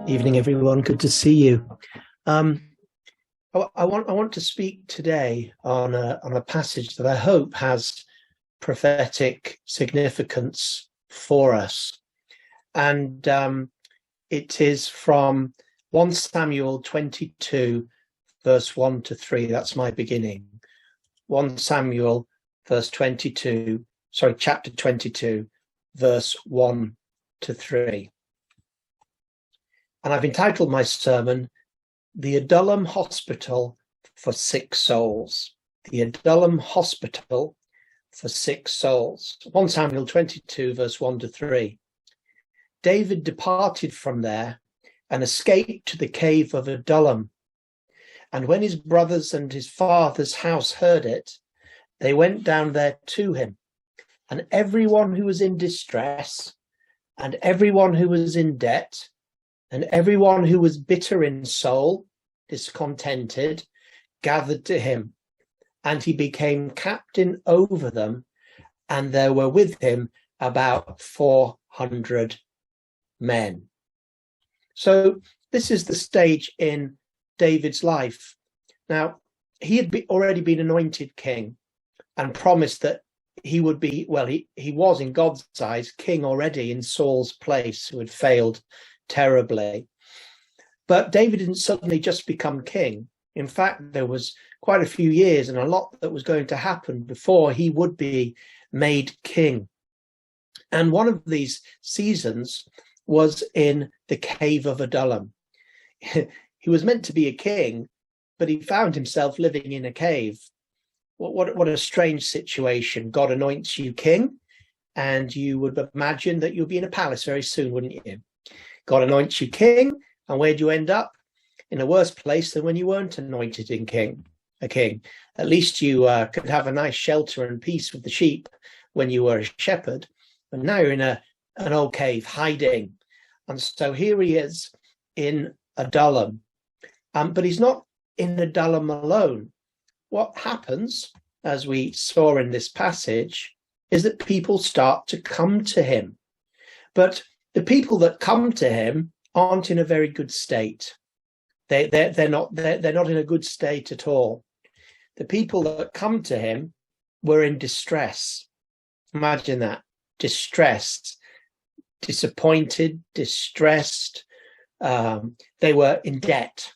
Evening, everyone. Good to see you. I want to speak today on a passage that I hope has prophetic significance for us, and it is from 1 Samuel 22, verse 1 to 3. That's my beginning. 1 Samuel, chapter 22, verse 1 to 3. And I've entitled my sermon, The Adullam Hospital for Sick Souls. The Adullam Hospital for Sick Souls. 1 Samuel 22, verse 1 to 3. David departed from there and escaped to the cave of Adullam. And when his brothers and his father's house heard it, they went down there to him. And everyone who was in distress, and everyone who was in debt, and everyone who was bitter in soul, discontented, gathered to him, and he became captain over them, and there were with him about 400 men. So this is the stage in David's life. Now, he had already been anointed king and promised that he would be, he was in God's eyes king already in Saul's place, who had failed terribly. But David didn't suddenly just become king. In fact, there was quite a few years and a lot that was going to happen before he would be made king. And one of these seasons was in the cave of Adullam. He was meant to be a king, but he found himself living in a cave. What a strange situation. God anoints you king, and you would imagine that you'll be in a palace very soon, wouldn't you? God anoints you king, and where'd you end up? In a worse place than when you weren't anointed a king. At least you could have a nice shelter and peace with the sheep when you were a shepherd, but now you're in an old cave hiding. And so here he is in Adullam, but he's not in Adullam alone. What happens, as we saw in this passage, is that people start to come to him. But the people that come to him aren't in a very good state. They're not in a good state at all. The people that come to him were in distress. Imagine that. Distressed, disappointed, distressed. They were in debt,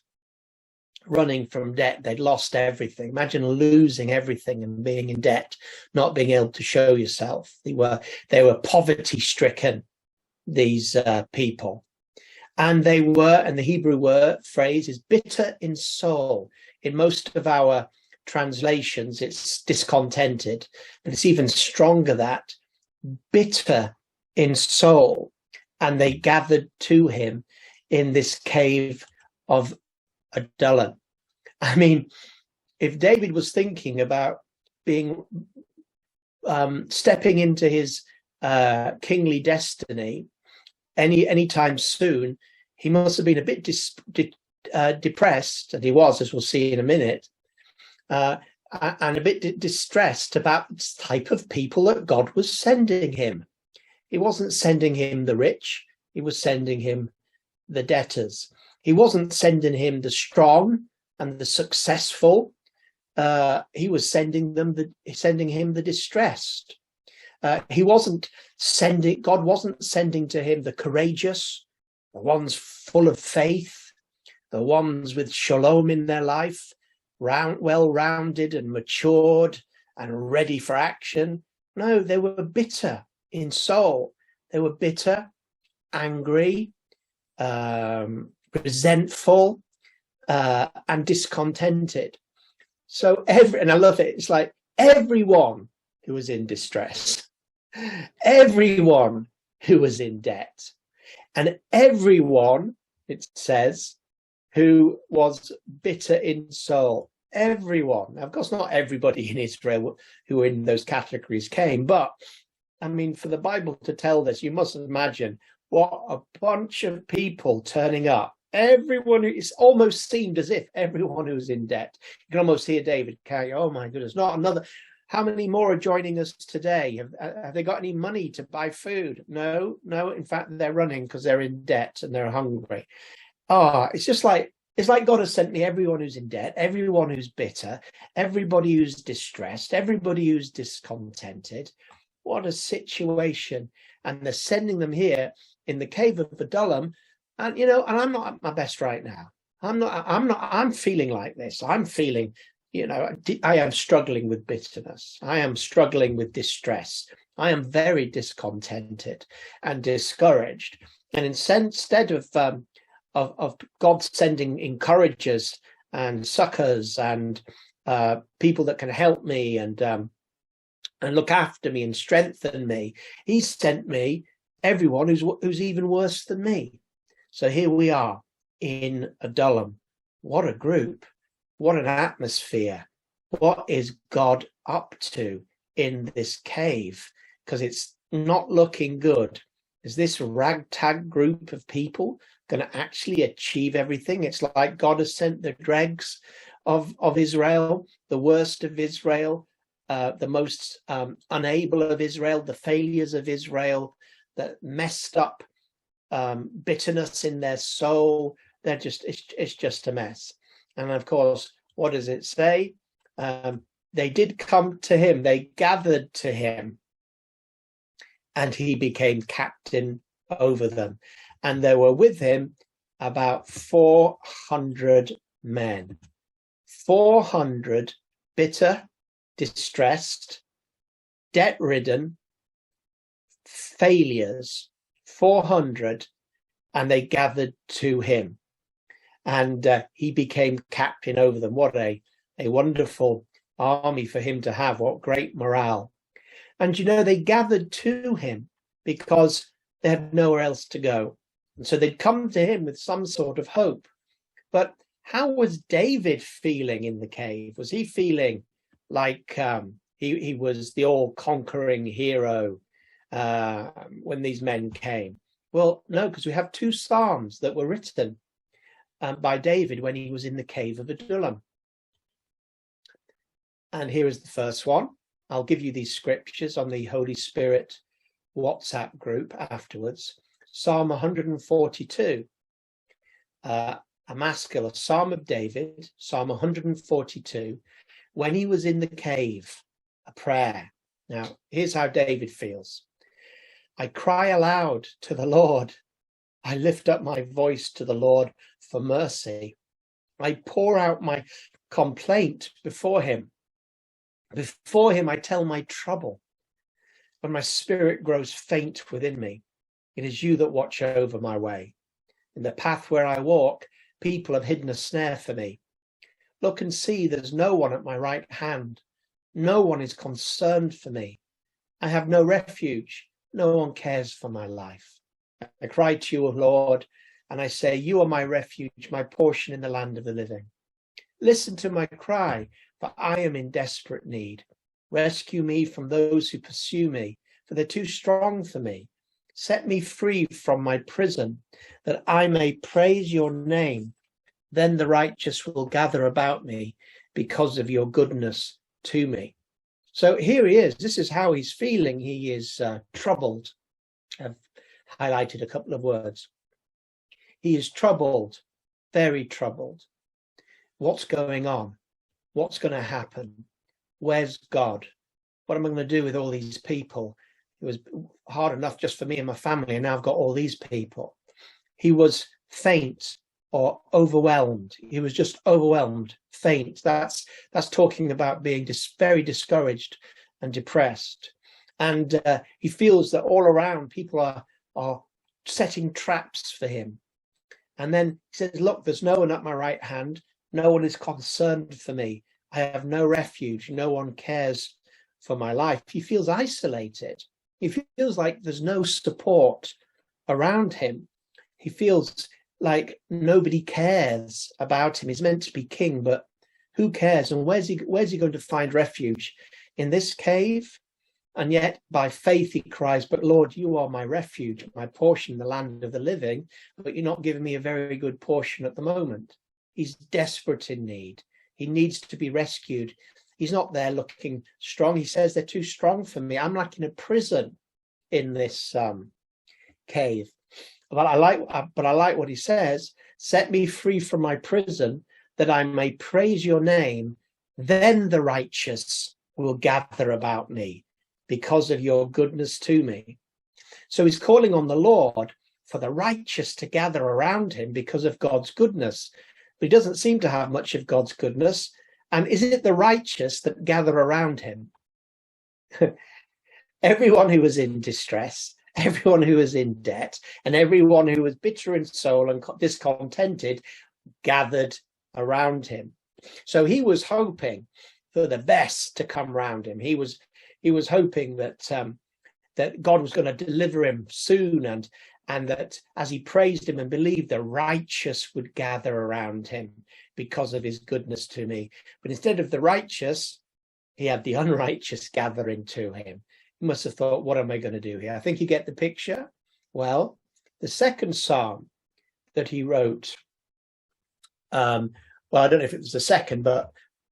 running from debt. They'd lost everything. Imagine losing everything and being in debt, not being able to show yourself. They were poverty stricken, these people. And they were, and the Hebrew word phrase is bitter in soul. In most of our translations, it's discontented, but it's even stronger, that bitter in soul. And they gathered to him in this cave of Adullam. I mean, if David was thinking about being stepping into his kingly destiny anytime soon, he must have been a bit depressed, and he was, as we'll see in a minute, and a bit distressed about the type of people that God was sending him. He wasn't sending him the rich, he was sending him the debtors. He wasn't sending him the strong and the successful. He was sending him the distressed. God wasn't sending to him the courageous, the ones full of faith, the ones with shalom in their life, well-rounded and matured and ready for action. No, they were bitter in soul. They were bitter, angry, resentful, and discontented. So and I love it. It's like everyone who was in distress, everyone who was in debt, and everyone, it says, who was bitter in soul. Everyone. Now, of course, not everybody in Israel who were in those categories came, but I mean, for the Bible to tell this, you must imagine what a bunch of people turning up. Everyone, it's almost seemed as if everyone who was in debt. You can almost hear David carry, oh my goodness, not another. How many more are joining us today? Have they got any money to buy food? No. In fact, they're running because they're in debt and they're hungry. it's like God has sent me everyone who's in debt, everyone who's bitter, everybody who's distressed, everybody who's discontented. What a situation. And they're sending them here in the cave of Adullam. And, and I'm not at my best right now. I'm feeling like this. I'm feeling, I am struggling with bitterness. I am struggling with distress. I am very discontented and discouraged. And instead of God sending encouragers and succors and people that can help me and look after me and strengthen me, he sent me everyone who's even worse than me. So here we are in Adullam. What a group. What an atmosphere. What is God up to in this cave? Because it's not looking good. Is this ragtag group of people going to actually achieve everything? It's like God has sent the dregs of Israel, the worst of Israel, the most unable of Israel, the failures of Israel, that messed up bitterness in their soul. It's just a mess. And of course, what does it say? They did come to him, they gathered to him, and he became captain over them. And there were with him about 400 men. 400 bitter, distressed, debt-ridden, failures, 400, and they gathered to him. And he became captain over them. What a wonderful army for him to have. What great morale. And, they gathered to him because they had nowhere else to go. And so they'd come to him with some sort of hope. But how was David feeling in the cave? Was he feeling like he was the all-conquering hero when these men came? Well, no, because we have 2 Psalms that were written by David when he was in the cave of Adullam. And here is the first one. I'll give you these scriptures on the Holy Spirit WhatsApp group afterwards. Psalm 142, a masculine Psalm of David, Psalm 142, when he was in the cave, a prayer. Now, here's how David feels. I cry aloud to the Lord. I lift up my voice to the Lord for mercy. I pour out my complaint before him. Before him, I tell my trouble. When my spirit grows faint within me, it is you that watch over my way. In the path where I walk, people have hidden a snare for me. Look and see, there's no one at my right hand. No one is concerned for me. I have no refuge. No one cares for my life. I cry to you, O Lord, and I say, you are my refuge, my portion in the land of the living. Listen to my cry, for I am in desperate need. Rescue me from those who pursue me, for they're too strong for me. Set me free from my prison, that I may praise your name. Then the righteous will gather about me because of your goodness to me. So here he is. This is how he's feeling. He is troubled. I've highlighted a couple of words. He is troubled, very troubled. What's going on? What's going to happen? Where's God? What am I going to do with all these people? It was hard enough just for me and my family, and now I've got all these people. He was faint or overwhelmed. He was just overwhelmed, faint. That's talking about being very discouraged and depressed. And he feels that all around people are setting traps for him. And then he says, look, there's no one at my right hand. No one is concerned for me. I have no refuge. No one cares for my life. He feels isolated. He feels like there's no support around him. He feels like nobody cares about him. He's meant to be king, but who cares? And where's he going to find refuge? In this cave? And yet by faith he cries, but Lord, you are my refuge, my portion in the land of the living, but you're not giving me a very good portion at the moment. He's desperate in need. He needs to be rescued. He's not there looking strong. He says they're too strong for me. I'm like in a prison in this cave. But I like what he says. Set me free from my prison, that I may praise your name. Then the righteous will gather about me because of your goodness to me. So he's calling on the Lord for the righteous to gather around him because of God's goodness. But he doesn't seem to have much of God's goodness. And is it the righteous that gather around him? Everyone who was in distress, everyone who was in debt, and everyone who was bitter in soul and discontented gathered around him. So he was hoping for the best to come round him. He was hoping that that God was going to deliver him soon, and that as he praised him and believed, the righteous would gather around him because of his goodness to me. But instead of the righteous, he had the unrighteous gathering to him. He must have thought, what am I going to do here? I think you get the picture. Well, the second psalm that he wrote, well, I don't know if it was the second, but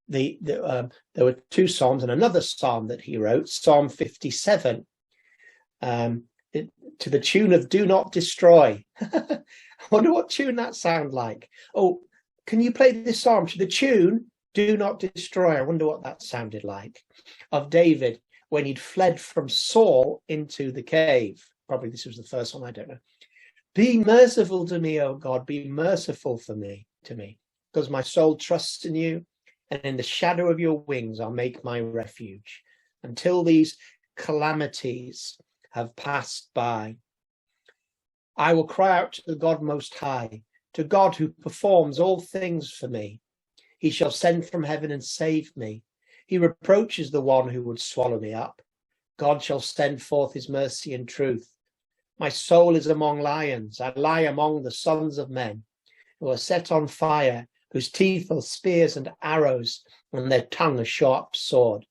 there were two psalms and another psalm that he wrote, Psalm 57, to the tune of Do Not Destroy. I wonder what tune that sounds like. Oh, can you play this psalm to the tune Do Not Destroy? I wonder what that sounded like. Of David when he'd fled from Saul into the cave. Probably this was the first one, I don't know. Be merciful to me, O God, be merciful to me, because my soul trusts in you, and in the shadow of your wings I'll make my refuge until these calamities have passed by. I will cry out to the God Most High, to God who performs all things for me. He shall send from heaven and save me. He reproaches the one who would swallow me up. God shall send forth his mercy and truth. My soul is among lions. I lie among the sons of men, who are set on fire, whose teeth are spears and arrows, and their tongue a sharp sword.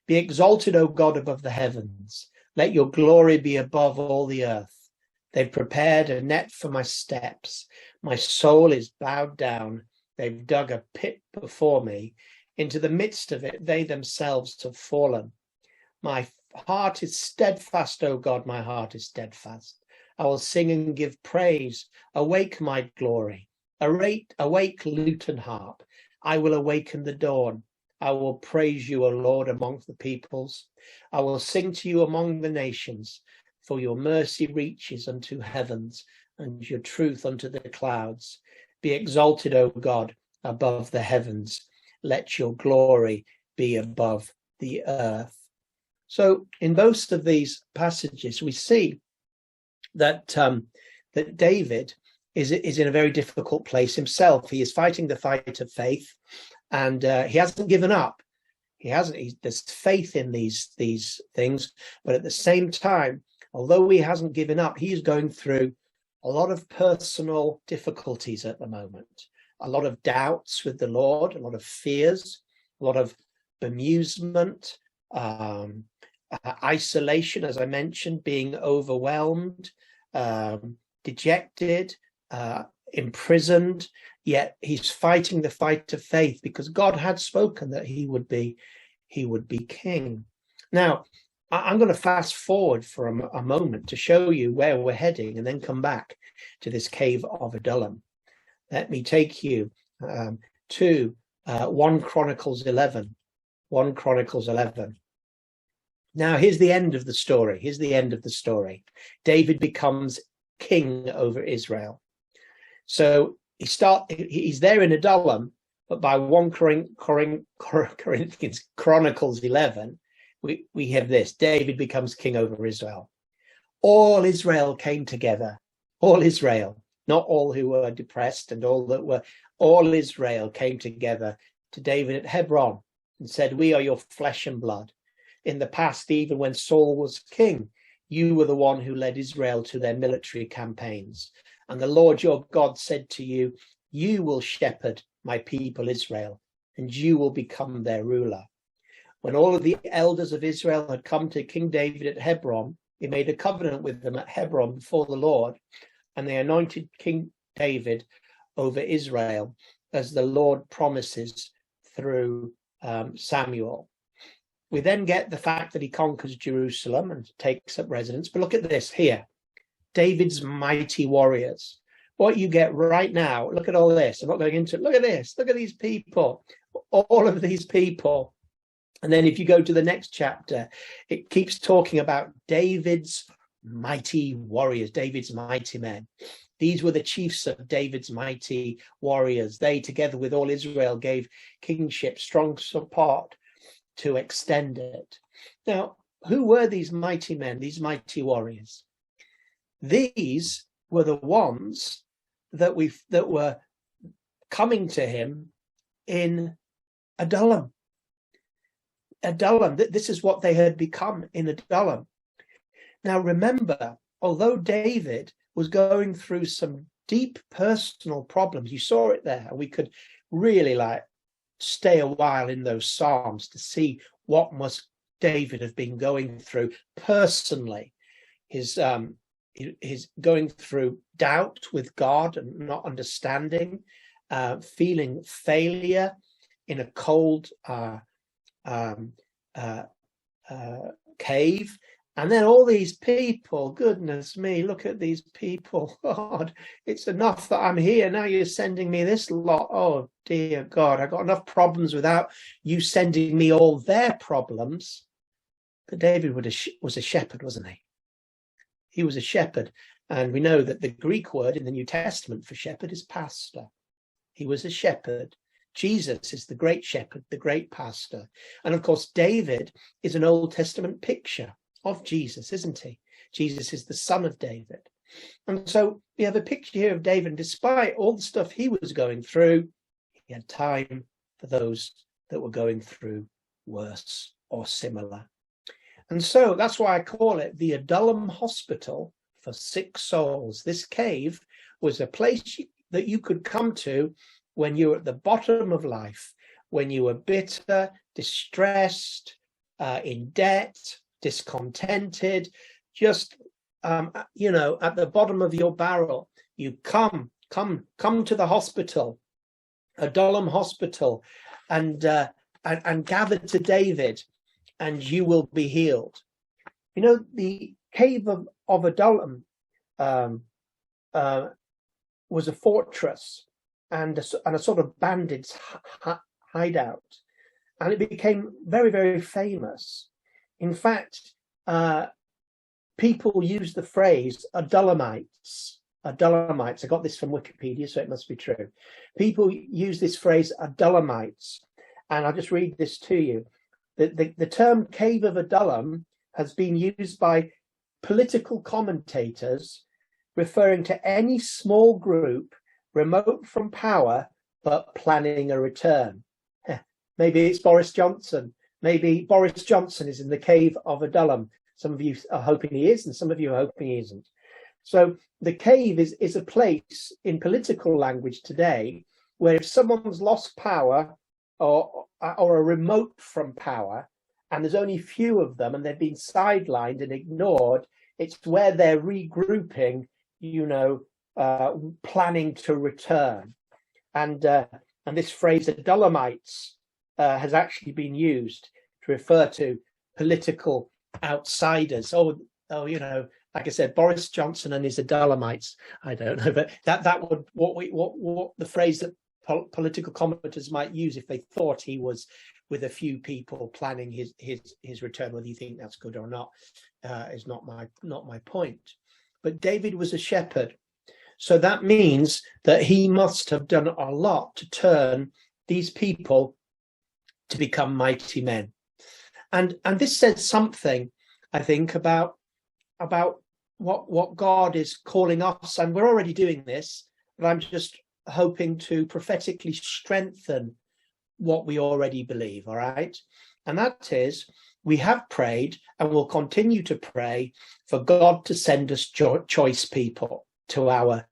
Be exalted, O God, above the heavens. Let your glory be above all the earth. They've prepared a net for my steps. My soul is bowed down. They've dug a pit before me. Into the midst of it, they themselves have fallen. My heart is steadfast, O God, my heart is steadfast. I will sing and give praise. Awake, my glory. Awake, lute and harp. I will awaken the dawn. I will praise you, O Lord, among the peoples. I will sing to you among the nations, for your mercy reaches unto heavens, and your truth unto the clouds. Be exalted, O God, above the heavens. Let your glory be above the earth. So in both of these passages, we see that that David is in a very difficult place himself. He is fighting the fight of faith, and he hasn't given up. There's faith in these things, but at the same time, although he hasn't given up, he is going through a lot of personal difficulties at the moment. A lot of doubts with the Lord, a lot of fears, a lot of bemusement, isolation, as I mentioned, being overwhelmed, dejected, imprisoned. Yet he's fighting the fight of faith because God had spoken that he would be king. Now, I'm going to fast forward for a moment to show you where we're heading, and then come back to this cave of Adullam. Let me take you to 1 Chronicles 11. 1 Chronicles 11. Now, here's the end of the story. David becomes king over Israel. So he's there in Adullam, but by 1 Corinthians Chronicles 11, we have this: David becomes king over Israel. All Israel came together. All Israel. Not all who were depressed and all Israel came together to David at Hebron and said, we are your flesh and blood. In the past, even when Saul was king, you were the one who led Israel to their military campaigns. And the Lord your God said to you, you will shepherd my people Israel, and you will become their ruler. When all of the elders of Israel had come to King David at Hebron, he made a covenant with them at Hebron before the Lord, and they anointed King David over Israel, as the Lord promises through Samuel. We then get the fact that he conquers Jerusalem and takes up residence. But look at this here. David's mighty warriors. What you get right now, look at all this. I'm not going into it. Look at this. Look at these people. All of these people. And then if you go to the next chapter, it keeps talking about David's mighty warriors, David's mighty men. These were the chiefs of David's mighty warriors. They, together with all Israel, gave kingship strong support to extend it. Now, who were these mighty men, these mighty warriors? These were the ones that were coming to him in Adullam. Adullam, this is what they had become in Adullam. Now remember, although David was going through some deep personal problems, you saw it there, and we could really stay a while in those Psalms to see what must David have been going through personally. His going through doubt with God and not understanding, feeling failure in a cold cave, and then all these people. Goodness me, look at these people. God, it's enough that I'm here. Now you're sending me this lot. Oh dear God, I got enough problems without you sending me all their problems. But David was a shepherd, wasn't he? He was a shepherd, and we know that the Greek word in the New Testament for shepherd is pastor. He was a shepherd. Jesus is the great shepherd, the great pastor. And of course, David is an Old Testament picture of Jesus, isn't he? Jesus is the son of David. And so we have a picture here of David, and despite all the stuff he was going through, he had time for those that were going through worse or similar. And so that's why I call it the Adullam Hospital for Sick Souls. This cave was a place that you could come to when you were at the bottom of life, when you were bitter, distressed, in debt, discontented, just, at the bottom of your barrel. You come to the hospital, Adullam Hospital, and gather to David, and you will be healed. You know, the cave of Adullam was a fortress and a sort of bandit's hideout, and it became very, very famous. In fact, people use the phrase Adullamites. I got this from Wikipedia, so it must be true. People use this phrase Adullamites, and I'll just read this to you. The term Cave of Adullam has been used by political commentators referring to any small group remote from power but planning a return. Maybe it's Boris Johnson. Maybe Boris Johnson is in the Cave of Adullam. Some of you are hoping he is, and some of you are hoping he isn't. So the cave is a place in political language today where if someone's lost power or are remote from power, and there's only few of them, and they've been sidelined and ignored, it's where they're regrouping, planning to return. And this phrase Adullamites has actually been used to refer to political outsiders. Like I said, Boris Johnson and his Adullamites. I don't know, but that would what the phrase that political commentators might use if they thought he was with a few people planning his return. Whether you think that's good or not is not my point. But David was a shepherd, so that means that he must have done a lot to turn these people to become mighty men. And this says something, I think, about what God is calling us, and we're already doing this, but I'm just hoping to prophetically strengthen what we already believe, all right? And that is, we have prayed and will continue to pray for God to send us choice people to our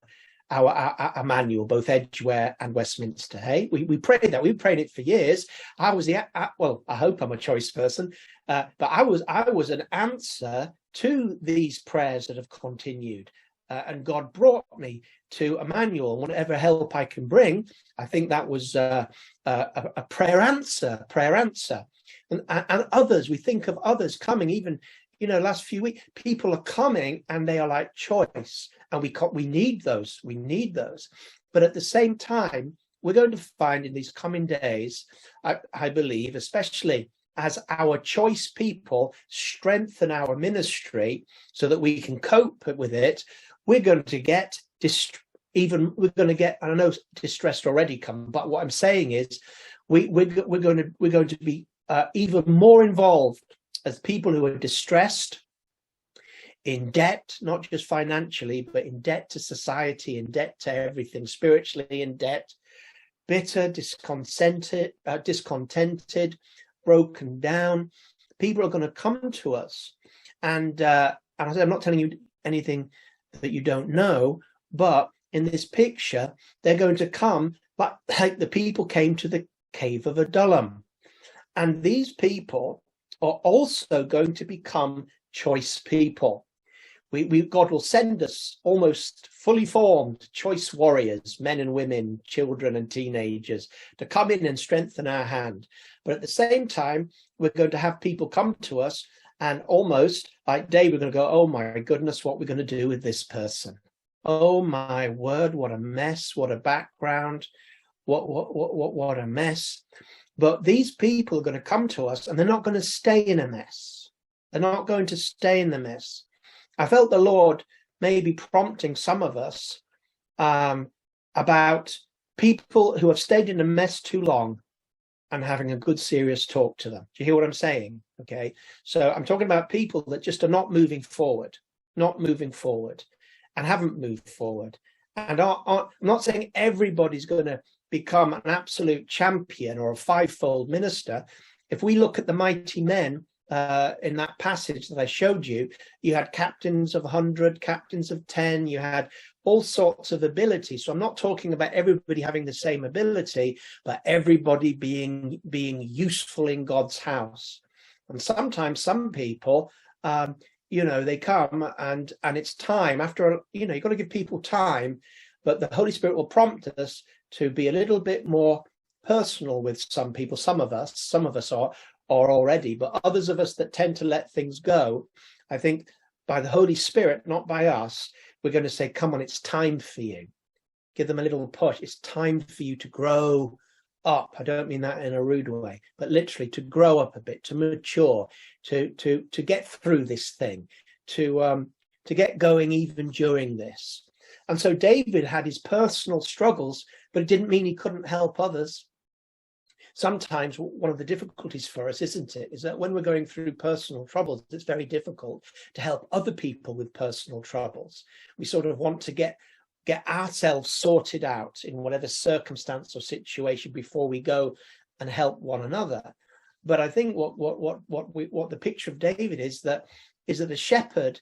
manual, both Edgware and Westminster. Hey, we prayed that. We prayed it for years. I hope I'm a choice person, but I was an answer to these prayers that have continued, and God brought me to a manual. Whatever help I can bring, I think that was a prayer answer. And others, we think of others coming, even last few weeks, people are coming and they are like choice, and we need those. We need those. But at the same time, we're going to find in these coming days, I believe, especially as our choice people strengthen our ministry so that we can cope with it, we're going to get I don't know, distressed already come, but what I'm saying is we're going to be even more involved as people who are distressed, in debt, not just financially, but in debt to society, in debt to everything, spiritually in debt, bitter, discontented, broken down. People are going to come to us, and I'm not telling you anything that you don't know, but in this picture, they're going to come like the people came to the cave of Adullam. And these people are also going to become choice people. God will send us almost fully formed choice warriors, men and women, children and teenagers, to come in and strengthen our hand. But at the same time, we're going to have people come to us and almost like David, we're going to go, oh my goodness, what we're going to do with this person. Oh my word, what a mess, what a background, what a mess. But these people are going to come to us and they're not going to stay in a mess. They're not going to stay in the mess. I felt the Lord maybe prompting some of us about people who have stayed in a mess too long and having a good, serious talk to them. Do you hear what I'm saying? Okay. So I'm talking about people that just are not moving forward, and haven't moved forward. And I'm not saying everybody's going to become an absolute champion or a fivefold minister. If we look at the mighty men in that passage that I showed you, you had captains of 100, captains of 10, you had all sorts of abilities. So I'm not talking about everybody having the same ability, but everybody being useful in God's house. And sometimes some people, they come and it's time after, you've got to give people time, but the Holy Spirit will prompt us to be a little bit more personal with some people. Some of us are already, but others of us that tend to let things go, I think by the Holy Spirit, not by us, we're going to say, come on, it's time for you. Give them a little push. It's time for you to grow up. I don't mean that in a rude way, but literally to grow up a bit, to mature, to get through this thing, to get going even during this. And so David had his personal struggles, but it didn't mean he couldn't help others. Sometimes one of the difficulties for us, isn't it, is that when we're going through personal troubles, it's very difficult to help other people with personal troubles. We sort of want to get ourselves sorted out in whatever circumstance or situation before we go and help one another. But I think what the picture of David is that the shepherd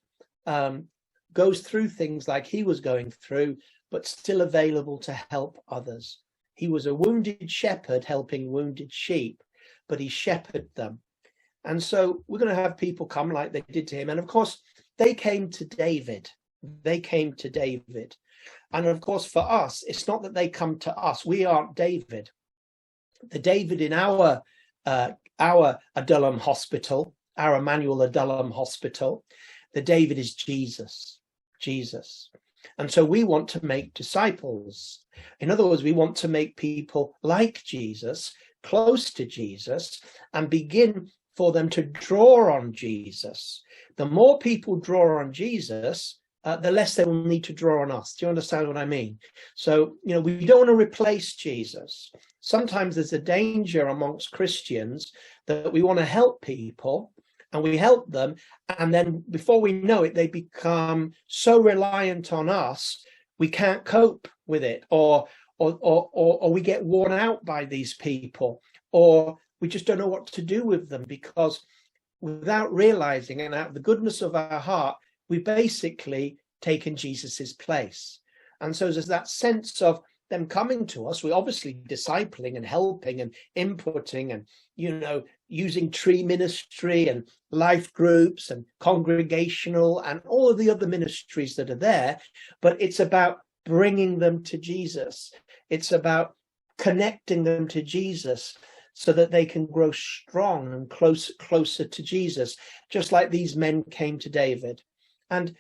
goes through things like he was going through, but still available to help others. He was a wounded shepherd helping wounded sheep, but he shepherded them. And so we're going to have people come like they did to him. And of course, they came to David. And of course, for us, it's not that they come to us. We aren't David. The David in our Adullam hospital, our Emmanuel Adullam hospital, the David is Jesus. And so we want to make disciples. In other words, we want to make people like Jesus, close to Jesus, and begin for them to draw on Jesus. The more people draw on Jesus, the less they will need to draw on us. Do you understand what I mean? So, we don't want to replace Jesus. Sometimes there's a danger amongst Christians that we want to help people, and we help them, and then before we know it, they become so reliant on us, we can't cope with it, or we get worn out by these people, or we just don't know what to do with them, because without realizing, and out of the goodness of our heart, we've basically taken Jesus's place. And so there's that sense of them coming to us. We're obviously discipling and helping and inputting and, using tree ministry and life groups and congregational and all of the other ministries that are there. But it's about bringing them to Jesus. It's about connecting them to Jesus so that they can grow strong and closer to Jesus, just like these men came to David. And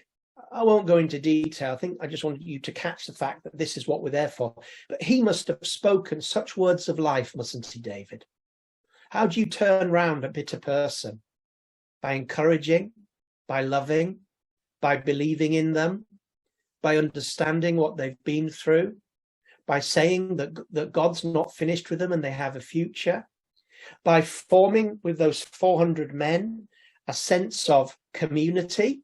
I won't go into detail. I think I just wanted you to catch the fact that this is what we're there for. But he must have spoken such words of life, mustn't he, David? How do you turn round a bitter person? By encouraging, by loving, by believing in them, by understanding what they've been through, by saying that God's not finished with them and they have a future, by forming with those 400 men a sense of community.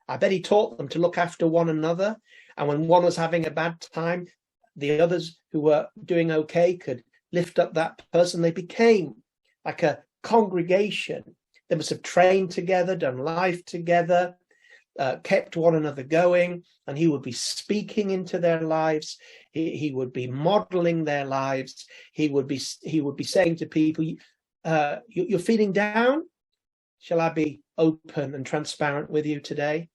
I bet he taught them to look after one another. And when one was having a bad time, the others who were doing okay could lift up that person. They became like a congregation. They must have trained together, done life together, kept one another going, and he would be speaking into their lives. He would be modeling their lives. He would be saying to people, you're feeling down? Shall I be open and transparent with you today?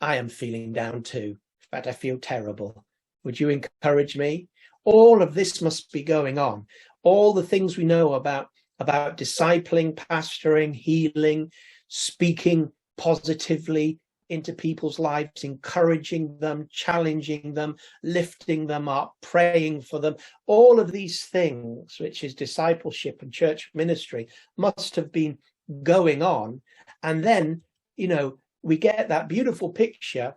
I am feeling down too. In fact, I feel terrible. Would you encourage me? All of this must be going on. All the things we know about discipling, pastoring, healing, speaking positively into people's lives, encouraging them, challenging them, lifting them up, praying for them. All of these things, which is discipleship and church ministry, must have been going on. And then, we get that beautiful picture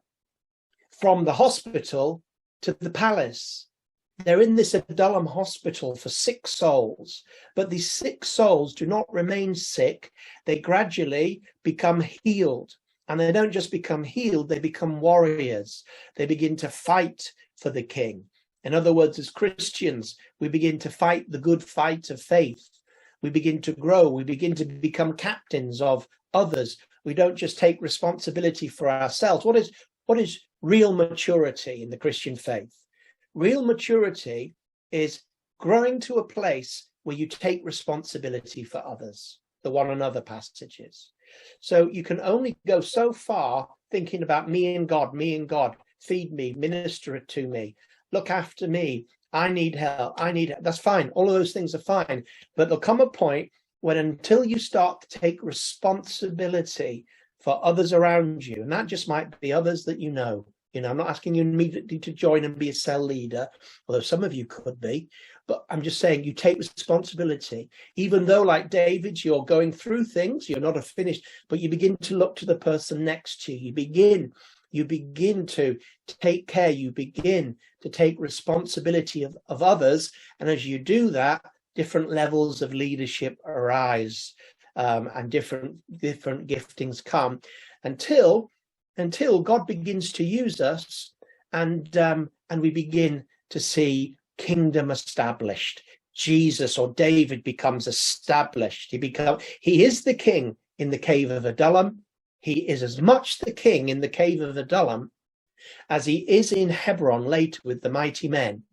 from the hospital to the palace. They're in this Adullam hospital for 6 souls, but these 6 souls do not remain sick. They gradually become healed. And they don't just become healed, they become warriors. They begin to fight for the king. In other words, as Christians, we begin to fight the good fight of faith. We begin to grow. We begin to become captains of others. We don't just take responsibility for ourselves. What is real maturity in the Christian faith? Real maturity is growing to a place where you take responsibility for others, the one another passages. So you can only go so far thinking about me and God, feed me, minister it to me, look after me, I need help, that's fine. All of those things are fine. But there'll come a point when until you start to take responsibility for others around you, and that just might be others that you know. I'm not asking you immediately to join and be a cell leader, although some of you could be, but I'm just saying you take responsibility, even though like David, you're going through things, you're not finished, but you begin to look to the person next to you. You begin to take care, you begin to take responsibility of others. And as you do that, different levels of leadership arise, and different giftings come until God begins to use us, and we begin to see kingdom established. Jesus or David becomes established. He is the king in the cave of Adullam. He is as much the king in the cave of Adullam as he is in Hebron later with the mighty men.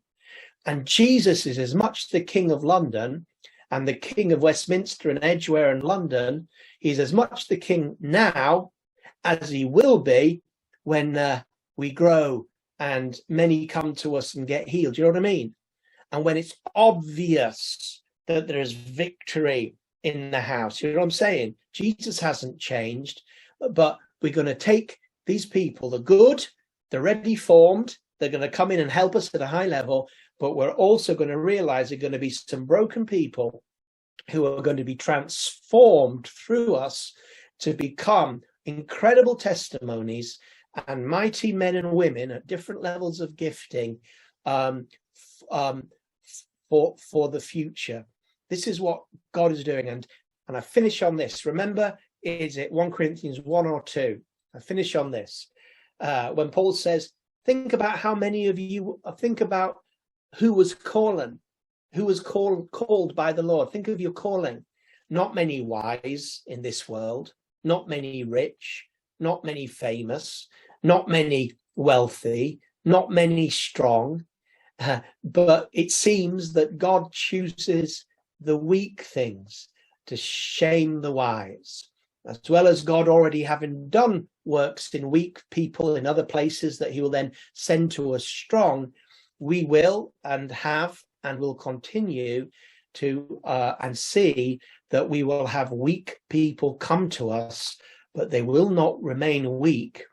And Jesus is as much the king of London and the king of Westminster and Edgware and London. He's as much the king now as he will be when we grow and many come to us and get healed. You know what I mean? And when it's obvious that there is victory in the house, you know what I'm saying? Jesus hasn't changed, but we're going to take these people, the good, the ready formed, they're going to come in and help us at a high level, but we're also going to realize there are going to be some broken people who are going to be transformed through us to become incredible testimonies and mighty men and women at different levels of gifting for the future. This is what God is doing. And I finish on this. Remember, is it 1 Corinthians 1 or 2? I finish on this. When Paul says, think about how many of you, think about who was called by the Lord. Think of your calling. Not many wise in this world, not many rich, not many famous, not many wealthy, not many strong. But it seems that God chooses the weak things to shame the wise, as well as God already having done works in weak people in other places that he will then send to us strong. We will and have and will continue to and see that we will have weak people come to us, but they will not remain weak.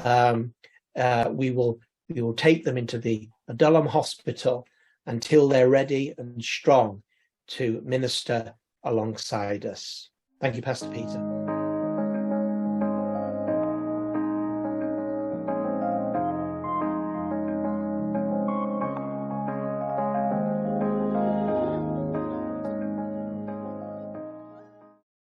We will take them into the Adullam hospital until they're ready and strong to minister alongside us. Thank you, Pastor Peter.